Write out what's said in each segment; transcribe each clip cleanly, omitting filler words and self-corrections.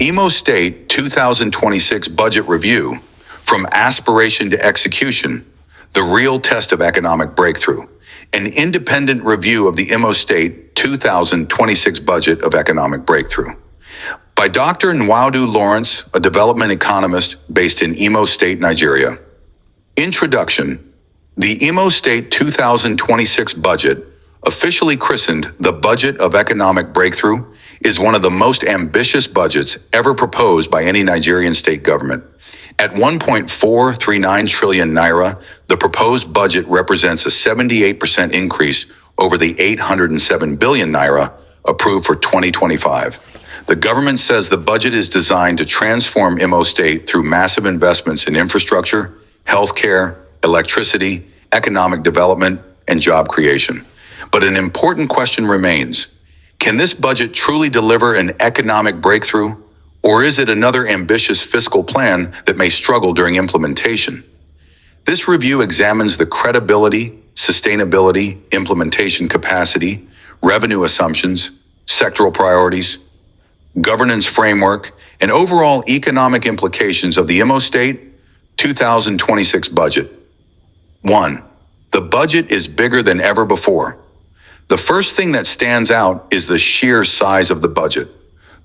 Imo State 2026 Budget Review, From Aspiration to Execution, the Real Test of Economic Breakthrough, an independent review of the Imo State 2026 Budget of Economic Breakthrough. By Dr. Nwaudu Lawrence, a development economist based in Imo State, Nigeria. Introduction. The Imo State 2026 budget, officially christened the Budget of Economic Breakthrough, is one of the most ambitious budgets ever proposed by any Nigerian state government. At 1.439 trillion naira, the proposed budget represents a 78% increase over the 807 billion naira approved for 2025. The government says the budget is designed to transform Imo State through massive investments in infrastructure, healthcare, electricity, economic development, and job creation. But an important question remains. Can this budget truly deliver an economic breakthrough, or is it another ambitious fiscal plan that may struggle during implementation? This review examines the credibility, sustainability, implementation capacity, revenue assumptions, sectoral priorities, governance framework, and overall economic implications of the Imo State 2026 budget. 1. The budget is bigger than ever before. The first thing that stands out is the sheer size of the budget.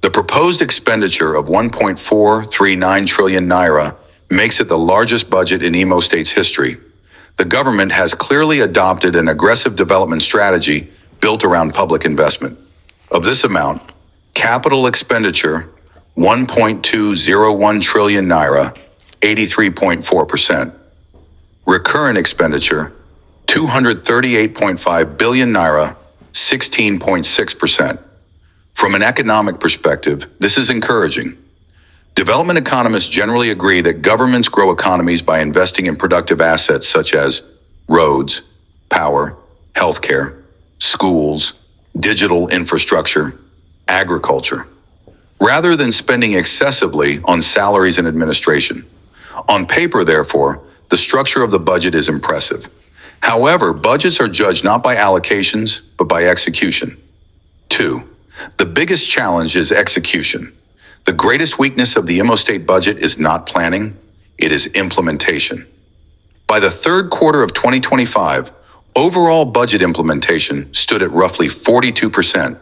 The proposed expenditure of 1.439 trillion naira makes it the largest budget in Imo State's history. The government has clearly adopted an aggressive development strategy built around public investment. Of this amount, capital expenditure, 1.201 trillion naira, 83.4%. Recurrent expenditure, 238.5 billion naira, 16.6%. From an economic perspective, this is encouraging. Development economists generally agree that governments grow economies by investing in productive assets such as roads, power, healthcare, schools, digital infrastructure, agriculture, rather than spending excessively on salaries and administration. On paper, therefore, the structure of the budget is impressive. However, budgets are judged not by allocations, but by execution. 2. The biggest challenge is execution. The greatest weakness of the Imo State budget is not planning, it is implementation. By the third quarter of 2025, overall budget implementation stood at roughly 42%,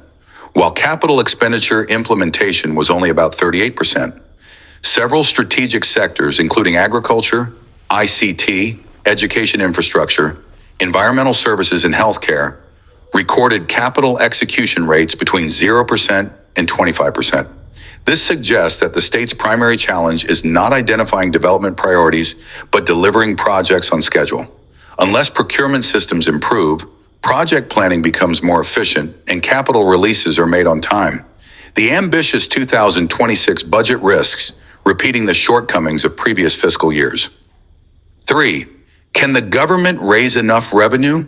while capital expenditure implementation was only about 38%. Several strategic sectors, including agriculture, ICT, education infrastructure, environmental services, and healthcare, recorded capital execution rates between 0% and 25%. This suggests that the state's primary challenge is not identifying development priorities, but delivering projects on schedule. Unless procurement systems improve, project planning becomes more efficient and capital releases are made on time. The ambitious 2026 budget risks repeating the shortcomings of previous fiscal years. 3. Can the government raise enough revenue?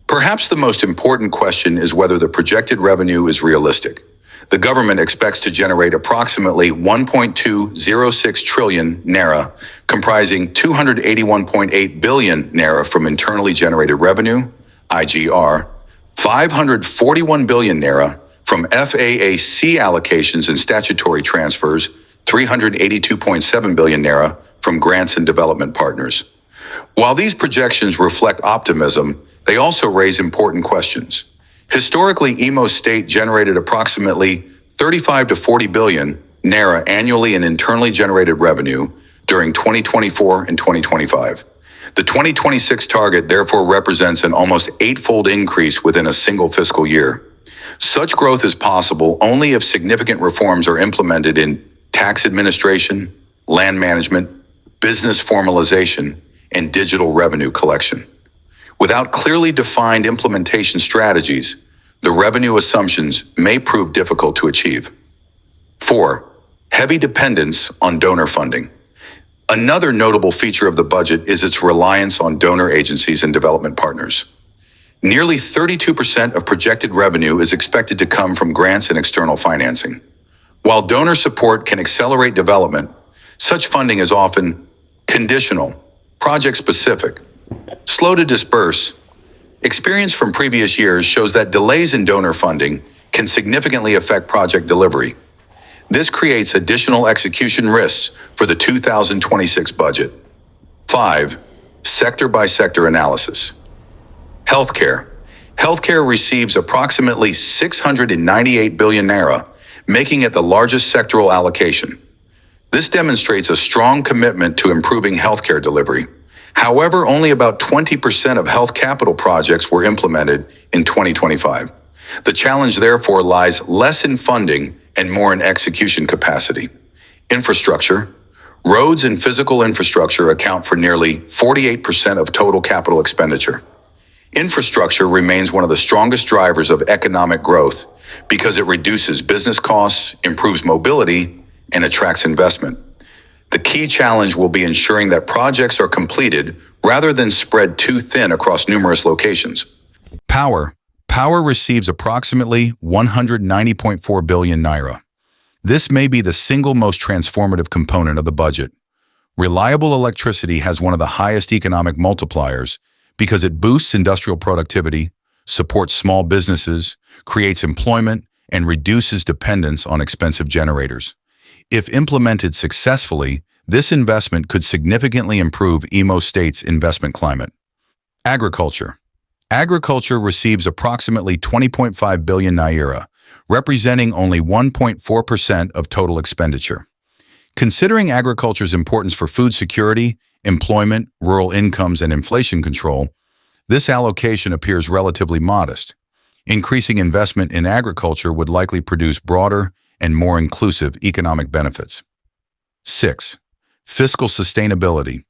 Perhaps the most important question is whether the projected revenue is realistic. The government expects to generate approximately 1.206 trillion naira, comprising 281.8 billion naira from internally generated revenue, IGR, 541 billion naira from FAAC allocations and statutory transfers, 382.7 billion naira from grants and development partners. While these projections reflect optimism, they also raise important questions. Historically, Imo State generated approximately 35 to 40 billion naira annually in internally generated revenue during 2024 and 2025. The 2026 target therefore represents an almost eightfold increase within a single fiscal year. Such growth is possible only if significant reforms are implemented in tax administration, land management, business formalization, and digital revenue collection. Without clearly defined implementation strategies, the revenue assumptions may prove difficult to achieve. 4. Heavy dependence on donor funding. Another notable feature of the budget is its reliance on donor agencies and development partners. Nearly 32% of projected revenue is expected to come from grants and external financing. While donor support can accelerate development, such funding is often conditional, project-specific, slow to disperse. Experience from previous years shows that delays in donor funding can significantly affect project delivery. This creates additional execution risks for the 2026 budget. 5. Sector-by-sector analysis. Healthcare. Healthcare receives approximately 698 billion naira, making it the largest sectoral allocation. This demonstrates a strong commitment to improving healthcare delivery. However, only about 20% of health capital projects were implemented in 2025. The challenge therefore lies less in funding and more in execution capacity. Infrastructure. Roads and physical infrastructure account for nearly 48% of total capital expenditure. Infrastructure remains one of the strongest drivers of economic growth because it reduces business costs, improves mobility, and attracts investment. The key challenge will be ensuring that projects are completed rather than spread too thin across numerous locations. Power. Power receives approximately 190.4 billion naira. This may be the single most transformative component of the budget. Reliable electricity has one of the highest economic multipliers because it boosts industrial productivity, supports small businesses, creates employment, and reduces dependence on expensive generators. If implemented successfully, this investment could significantly improve Imo State's investment climate. Agriculture. Agriculture receives approximately 20.5 billion naira, representing only 1.4% of total expenditure. Considering agriculture's importance for food security, employment, rural incomes, and inflation control, this allocation appears relatively modest. Increasing investment in agriculture would likely produce broader and more inclusive economic benefits. 6. Fiscal sustainability.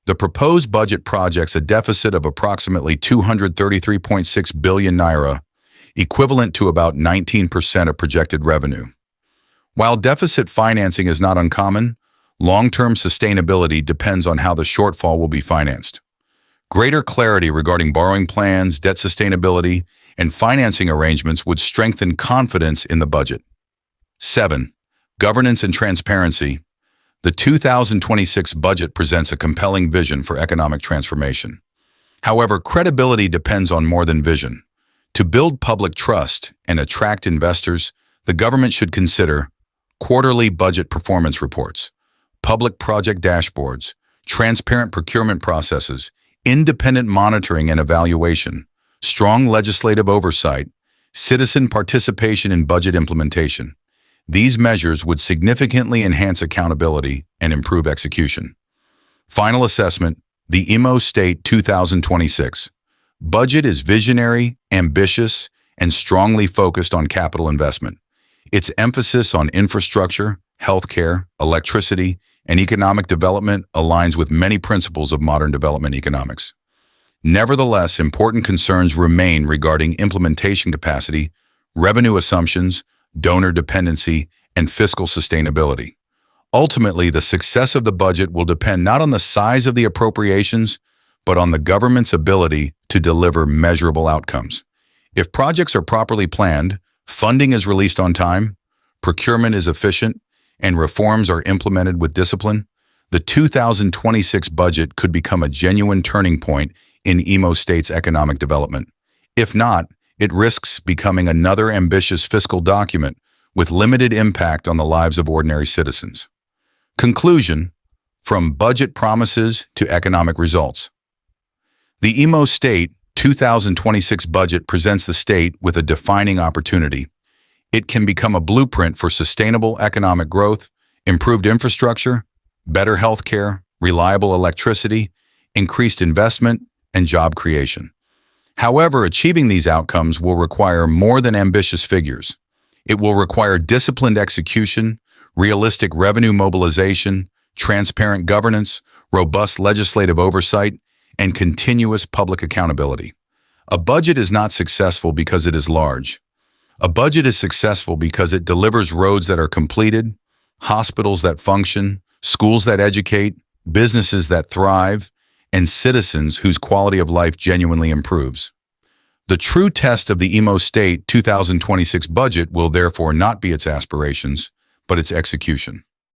The proposed budget projects a deficit of approximately 233.6 billion naira, equivalent to about 19% of projected revenue. While deficit financing is not uncommon, long-term sustainability depends on how the shortfall will be financed. Greater clarity regarding borrowing plans, debt sustainability, and financing arrangements would strengthen confidence in the budget. 7. Governance and transparency. The 2026 budget presents a compelling vision for economic transformation. However, credibility depends on more than vision. To build public trust and attract investors, the government should consider quarterly budget performance reports, public project dashboards, transparent procurement processes, independent monitoring and evaluation, strong legislative oversight, citizen participation in budget implementation. These measures would significantly enhance accountability and improve execution. Final assessment, the Imo State 2026 budget is visionary, ambitious, and strongly focused on capital investment. Its emphasis on infrastructure, healthcare, electricity, and economic development aligns with many principles of modern development economics. Nevertheless, important concerns remain regarding implementation capacity, revenue assumptions, donor dependency, and fiscal sustainability. Ultimately, the success of the budget will depend not on the size of the appropriations, but on the government's ability to deliver measurable outcomes. If projects are properly planned, funding is released on time, procurement is efficient, and reforms are implemented with discipline, the 2026 budget could become a genuine turning point in Imo State's economic development. If not, it risks becoming another ambitious fiscal document with limited impact on the lives of ordinary citizens. Conclusion: from budget promises to economic results. The Imo State 2026 budget presents the state with a defining opportunity. It can become a blueprint for sustainable economic growth, improved infrastructure, better healthcare, reliable electricity, increased investment, and job creation. However, achieving these outcomes will require more than ambitious figures. It will require disciplined execution, realistic revenue mobilization, transparent governance, robust legislative oversight, and continuous public accountability. A budget is not successful because it is large. A budget is successful because it delivers roads that are completed, hospitals that function, schools that educate, businesses that thrive, and citizens whose quality of life genuinely improves. The true test of the Imo State 2026 budget will therefore not be its aspirations, but its execution.